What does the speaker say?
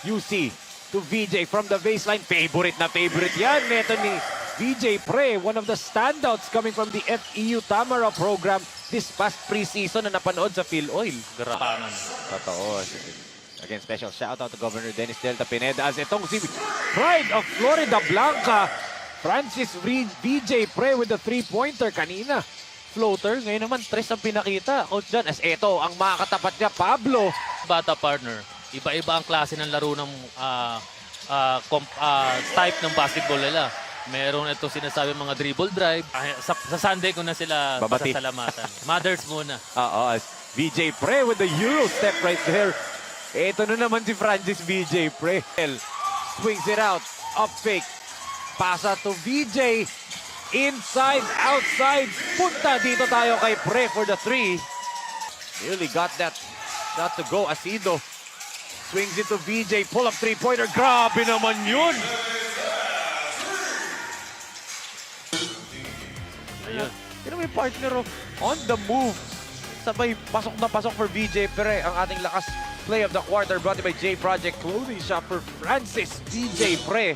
UC to VJ from the baseline. Favorite na favorite yan. Neto ni VJ Pre, one of the standouts coming from the FEU Tamara program this past preseason na napanood sa PhilOil. Garapangan. Totoo. Again, special shout out to Governor Dennis Delta Pineda as itong si Pride of Florida Blanca, Francis VJ Pre with the three-pointer kanina. Floater, ngayon naman tres ang pinakita. Coach dyan, as ito, ang makakatapat niya, Pablo. Bata partner. Iba-iba ang klase ng laro ng type ng basketball nila. Meron ito sinasabi mga dribble drive. Sa Sunday ko na sila Babati. pasasalamatan. Mothers muna. Oo, VJ Pre with the Euro step right there. Ito na naman si Francis VJ Pre. Swings it out, up fake. Pasa to VJ. Inside, outside. Punta dito tayo kay Pre for the three. Really got that shot to go. Asido swings it to VJ. Pull up three-pointer. Grabe naman yun. Ayun. Yun may partner of on the move. Sabay pasok na pasok for VJ Pre. Ang ating lakas play of the quarter brought to you by J Project Clothing Shop for Francis VJ Pre.